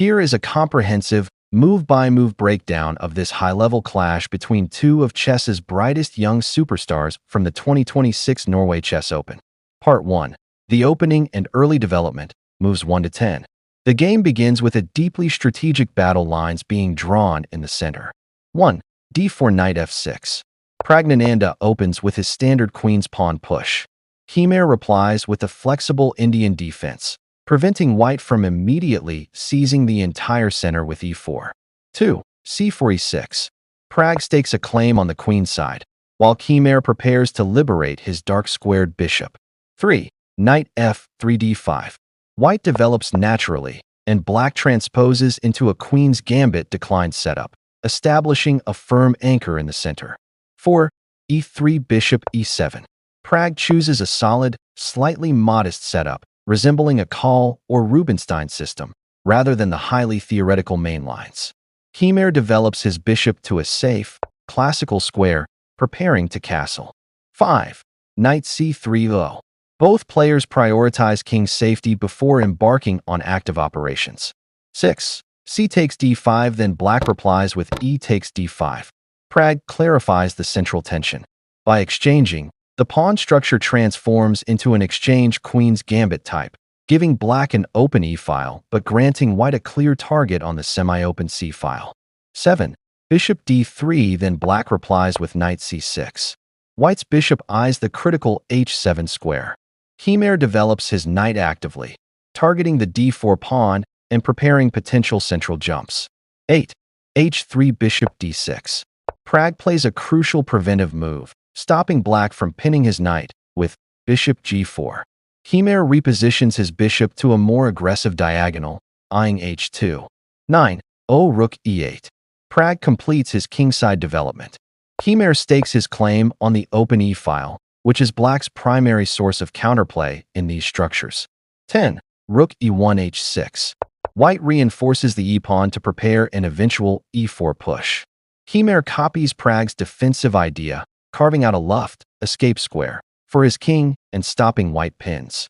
Here is a comprehensive, move-by-move breakdown of this high-level clash between two of chess's brightest young superstars from the 2026 Norway Chess Open. Part 1. The opening and early development, moves 1 to 10. The game begins with a deeply strategic battle lines being drawn in the center. 1. d4 knight f6. Praggnanandhaa opens with his standard queen's pawn push. Keymer replies with a flexible Indian defense, preventing white from immediately seizing the entire center with e4. 2. c4 e6. Pragg stakes a claim on the queen side, while Keymer prepares to liberate his dark-squared bishop. 3. Knight f3 d5. White develops naturally, and black transposes into a queen's gambit declined setup, establishing a firm anchor in the center. 4. e3 bishop e7. Pragg chooses a solid, slightly modest setup, resembling a Call or Rubinstein system, rather than the highly theoretical main lines. Keymer develops his bishop to a safe, classical square, preparing to castle. 5. Knight c3 low. Both players prioritize king's safety before embarking on active operations. 6. c takes d5, then black replies with e takes d5. Pragg clarifies the central tension. By exchanging, the pawn structure transforms into an exchange queen's gambit type, giving black an open e-file but granting white a clear target on the semi-open c-file. 7. Bishop d3, then black replies with knight c6. White's bishop eyes the critical h7 square. Keymer develops his knight actively, targeting the d4 pawn and preparing potential central jumps. 8. h3 bishop d6. Pragg plays a crucial preventive move, stopping black from pinning his knight with bishop g4. Keymer repositions his bishop to a more aggressive diagonal, eyeing h2. 9. rook e8. Pragg completes his kingside development. Keymer stakes his claim on the open e-file, which is black's primary source of counterplay in these structures. 10. Rook e1 h6. White reinforces the e-pawn to prepare an eventual e4 push. Keymer copies Pragg's defensive idea, carving out a luft, escape square, for his king and stopping white pins.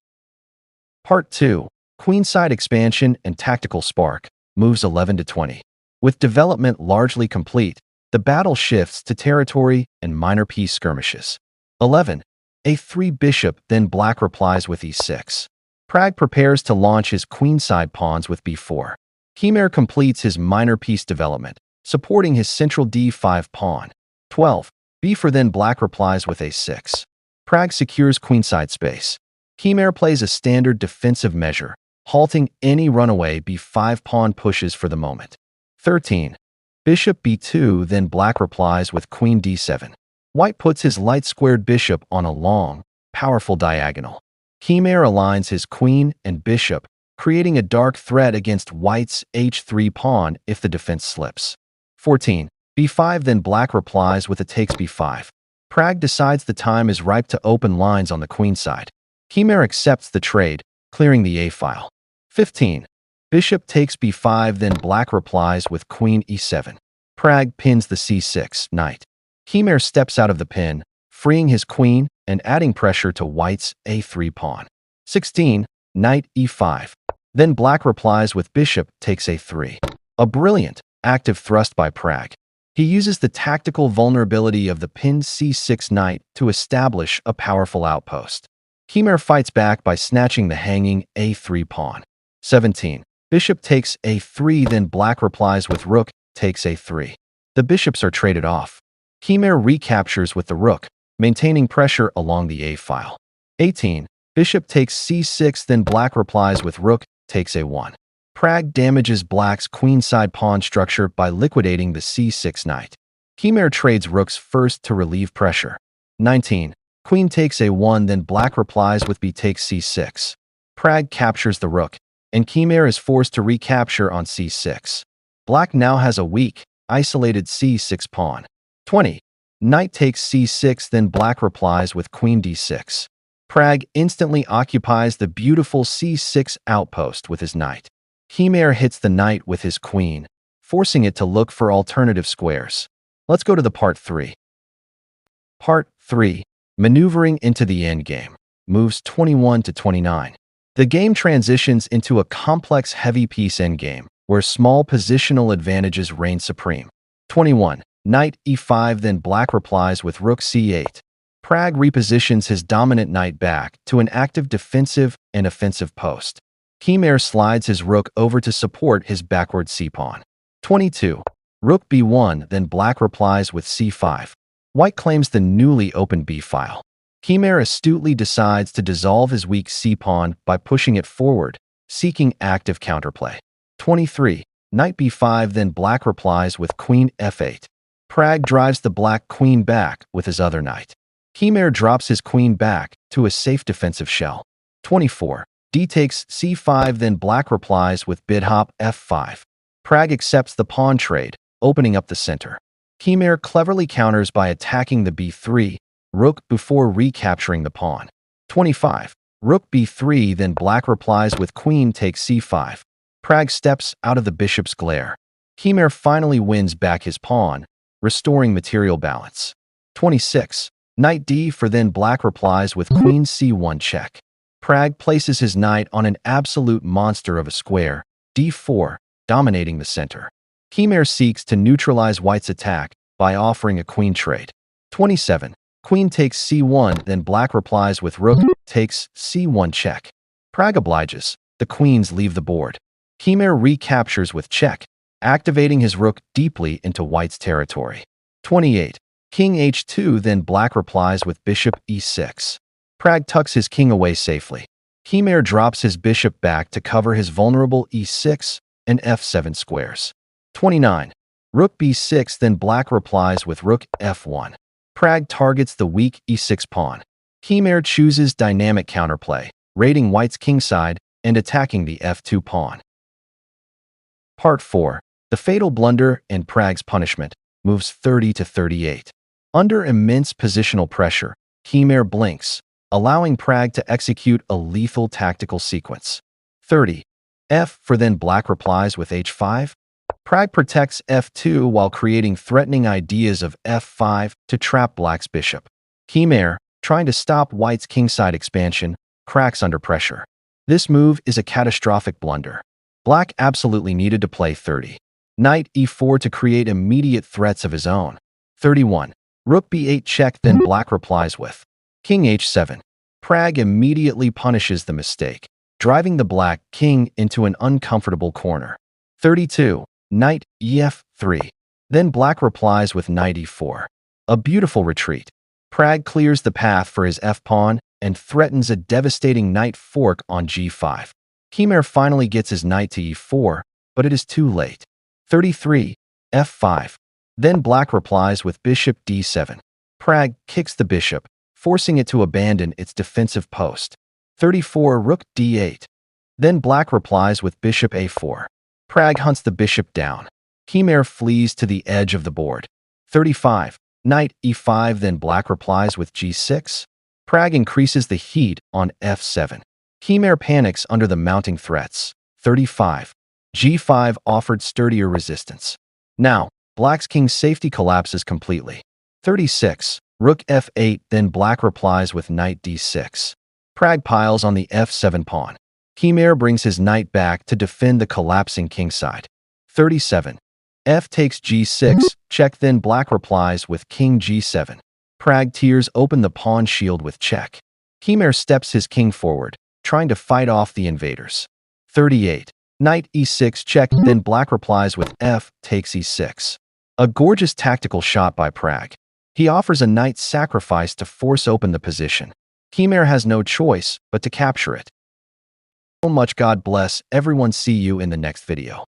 Part 2. Queenside expansion and tactical spark, moves 11 to 20. With development largely complete, the battle shifts to territory and minor piece skirmishes. 11. a3 bishop, then black replies with e6. Pragg prepares to launch his queenside pawns with b4. Keymer completes his minor piece development, supporting his central d5 pawn. 12. b4, then black replies with a6. Pragg secures queenside space. Keymer plays a standard defensive measure, halting any runaway b5 pawn pushes for the moment. 13. Bishop b2, then black replies with queen d7. White puts his light-squared bishop on a long, powerful diagonal. Keymer aligns his queen and bishop, creating a dark threat against white's h3 pawn if the defense slips. 14. b5, then black replies with a takes b5. Pragg decides the time is ripe to open lines on the queen side. Keymer accepts the trade, clearing the a-file. 15. Bishop takes b5, then black replies with queen e7. Pragg pins the c6 knight. Keymer steps out of the pin, freeing his queen and adding pressure to white's a3 pawn. 16. Knight e5. Then black replies with bishop takes a3. A brilliant, active thrust by Pragg. He uses the tactical vulnerability of the pinned c6 knight to establish a powerful outpost. Keymer fights back by snatching the hanging a3 pawn. 17. Bishop takes a3, then black replies with rook takes a3. The bishops are traded off. Keymer recaptures with the rook, maintaining pressure along the a-file. 18. Bishop takes c6, then black replies with rook takes a1. Pragg damages black's queenside pawn structure by liquidating the c6 knight. Keymer trades rooks first to relieve pressure. 19. Queen takes a1, then black replies with b takes c6. Pragg captures the rook, and Keymer is forced to recapture on c6. Black now has a weak, isolated c6 pawn. 20. Knight takes c6, then black replies with queen d6. Pragg instantly occupies the beautiful c6 outpost with his knight. Keymer hits the knight with his queen, forcing it to look for alternative squares. Let's go to the part 3. Part 3. Maneuvering into the endgame, moves 21 to 29. The game transitions into a complex heavy piece endgame, where small positional advantages reign supreme. 21. Knight e5, then black replies with rook c8. Pragg repositions his dominant knight back to an active defensive and offensive post. Keymer slides his rook over to support his backward c-pawn. 22. Rook b1, then black replies with c5. White claims the newly opened b-file. Keymer astutely decides to dissolve his weak c-pawn by pushing it forward, seeking active counterplay. 23. Knight b5, then black replies with queen f8. Pragg drives the black queen back with his other knight. Keymer drops his queen back to a safe defensive shell. 24. D takes c5, then black replies with bidhop f5. Pragg accepts the pawn trade, opening up the center. Keymer cleverly counters by attacking the b3 rook before recapturing the pawn. 25. Rook b3, then black replies with queen takes c5. Pragg steps out of the bishop's glare. Keymer finally wins back his pawn, restoring material balance. 26. Knight d4, then black replies with queen c1 check. Pragg places his knight on an absolute monster of a square, d4, dominating the center. Keymer seeks to neutralize White's attack by offering a queen trade. 27. Queen takes c1, then black replies with rook takes c1 check. Pragg obliges. The queens leave the board. Keymer recaptures with check, activating his rook deeply into White's territory. 28. King h2, then black replies with bishop e6. Pragg tucks his king away safely. Keymer drops his bishop back to cover his vulnerable e6 and f7 squares. 29. Rook b6, then black replies with rook f1. Pragg targets the weak e6 pawn. Keymer chooses dynamic counterplay, raiding White's kingside and attacking the f2 pawn. Part 4. The Fatal Blunder and Pragg's Punishment, moves 30 to 38. Under immense positional pressure, Keymer blinks, allowing Pragg to execute a lethal tactical sequence. 30. F4, then black replies with h5. Pragg protects f2 while creating threatening ideas of f5 to trap black's bishop. Keymer, trying to stop White's kingside expansion, cracks under pressure. This move is a catastrophic blunder. Black absolutely needed to play 30. Knight e4 to create immediate threats of his own. 31. Rook b8 check, then black replies with king h7. Pragg immediately punishes the mistake, driving the black king into an uncomfortable corner. 32. Knight ef3. Then black replies with knight e4. A beautiful retreat. Pragg clears the path for his f-pawn and threatens a devastating knight fork on g5. Keymer finally gets his knight to e4, but it is too late. 33. f5. Then black replies with bishop d7. Pragg kicks the bishop, forcing it to abandon its defensive post. 34. Rook d8. Then black replies with bishop a4. Pragg hunts the bishop down. Keymer flees to the edge of the board. 35. Knight e5, then black replies with g6. Pragg increases the heat on f7. Keymer panics under the mounting threats. 35. g5 offered sturdier resistance. Now, black's king's safety collapses completely. 36. Rook f8, then black replies with knight d6. Pragg piles on the f7 pawn. Keymer brings his knight back to defend the collapsing kingside. 37. F takes g6, check, then black replies with king g7. Pragg tears open the pawn shield with check. Keymer steps his king forward, trying to fight off the invaders. 38. Knight e6 check, then black replies with f takes e6. A gorgeous tactical shot by Pragg. He offers a knight sacrifice to force open the position. Keymer has no choice but to capture it. So much. God bless everyone. See you in the next video.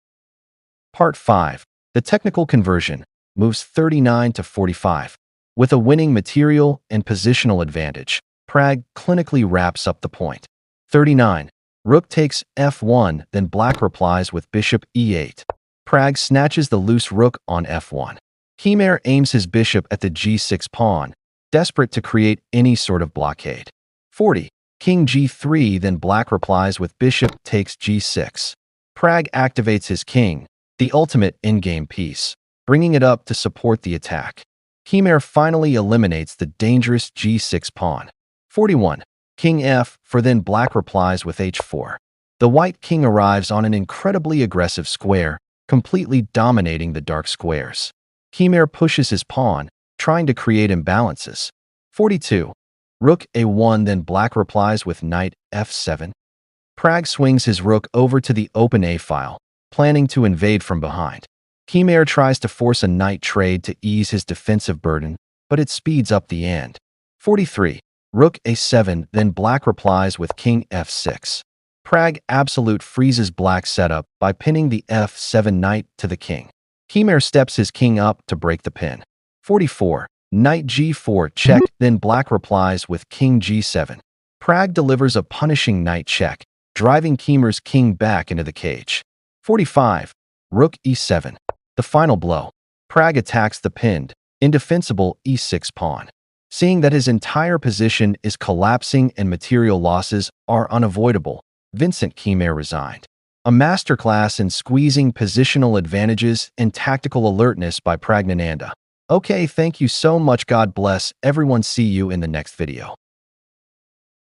Part 5. The Technical Conversion, moves 39 to 45. With a winning material and positional advantage, Pragg clinically wraps up the point. 39. Rook takes f1, then black replies with bishop e8. Pragg snatches the loose rook on f1. Keymer aims his bishop at the g6 pawn, desperate to create any sort of blockade. 40. King g3, then black replies with bishop takes g6. Pragg activates his king, the ultimate endgame piece, bringing it up to support the attack. Keymer finally eliminates the dangerous g6 pawn. 41. King f4, then black replies with h4. The white king arrives on an incredibly aggressive square, completely dominating the dark squares. Keymer pushes his pawn, trying to create imbalances. 42. Rook a1, then black replies with knight f7. Pragg swings his rook over to the open a file, planning to invade from behind. Keymer tries to force a knight trade to ease his defensive burden, but it speeds up the end. 43. Rook a7, then black replies with king f6. Pragg absolute freezes black's setup by pinning the f7 knight to the king. Keymer steps his king up to break the pin. 44. Knight g4 check, then black replies with king g7. Pragg delivers a punishing knight check, driving Keymer's king back into the cage. 45. Rook e7. The final blow. Pragg attacks the pinned, indefensible e6 pawn. Seeing that his entire position is collapsing and material losses are unavoidable, Vincent Keymer resigned. A masterclass in squeezing positional advantages and tactical alertness by Praggnanandhaa. Okay, thank you so much. God bless everyone. See you in the next video.